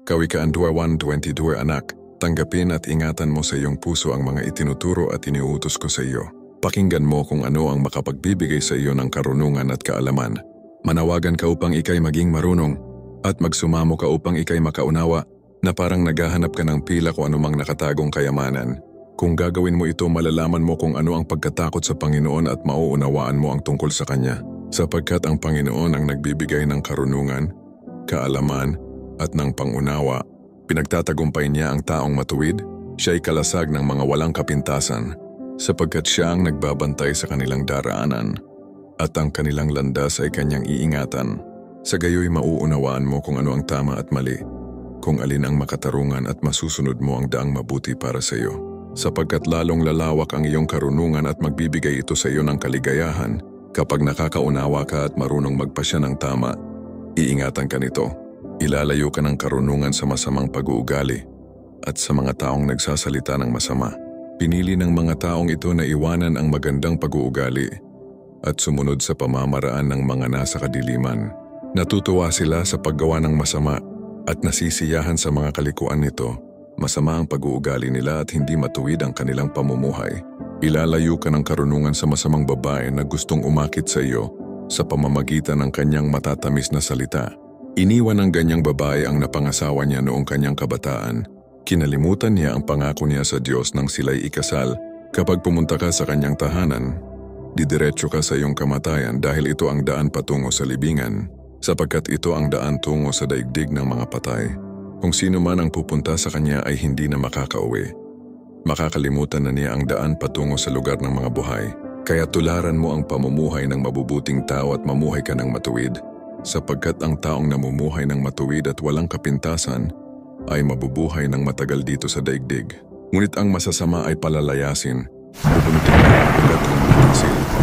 Kawikaan 21:22 anak, tanggapin at ingatan mo sa iyong puso ang mga itinuturo at iniutos ko sa iyo. Pakinggan mo kung ano ang makapagbibigay sa iyo ng karunungan at kaalaman. Manawagan ka upang ikay maging marunong at magsumamo ka upang ikay makaunawa na parang naghahanap ka ng pila kung anumang nakatagong kayamanan. Kung gagawin mo ito, malalaman mo kung ano ang pagkatakot sa Panginoon at mauunawaan mo ang tungkol sa Kanya. Sapagkat ang Panginoon ang nagbibigay ng karunungan, kaalaman at ng pangunawa. Pinagtatagumpay niya ang taong matuwid, siya'y kalasag ng mga walang kapintasan, sapagkat siya ang nagbabantay sa kanilang daraanan at ang kanilang landas ay kanyang iingatan. Sa gayoy mauunawaan mo kung ano ang tama at mali, kung alin ang makatarungan at masusunod mo ang daang mabuti para sa iyo. Sapagkat lalong lalawak ang iyong karunungan at magbibigay ito sa iyo ng kaligayahan kapag nakakaunawa ka at marunong magpasya ng tama. Iingatan ka nito. Ilalayo ka ng karunungan sa masamang pag-uugali at sa mga taong nagsasalita ng masama. Pinili ng mga taong ito na iwanan ang magandang pag-uugali at sumunod sa pamamaraan ng mga nasa kadiliman. Natutuwa sila sa paggawa ng masama at nasisiyahan sa mga kalikuan nito. Masama ang pag-uugali nila at hindi matuwid ang kanilang pamumuhay. Ilalayo ka ng karunungan sa masamang babae na gustong umakit sa iyo sa pamamagitan ng kanyang matatamis na salita. Iniwan ng ganyang babae ang napangasawa niya noong kanyang kabataan. Kinalimutan niya ang pangako niya sa Diyos nang sila'y ikasal. Kapag pumunta ka sa kanyang tahanan, didiretso ka sa iyong kamatayan dahil ito ang daan patungo sa libingan, sapagkat ito ang daan tungo sa daigdig ng mga patay. Kung sino man ang pupunta sa kanya ay hindi na makakauwi. Makakalimutan na niya ang daan patungo sa lugar ng mga buhay. Kaya tularan mo ang pamumuhay ng mabubuting tao at mamuhay ka ng matuwid, sapagkat ang taong namumuhay ng matuwid at walang kapintasan ay mabubuhay ng matagal dito sa daigdig. Ngunit ang masasama ay palalayasin, bubunutin niya ang ugat ng mga taksil.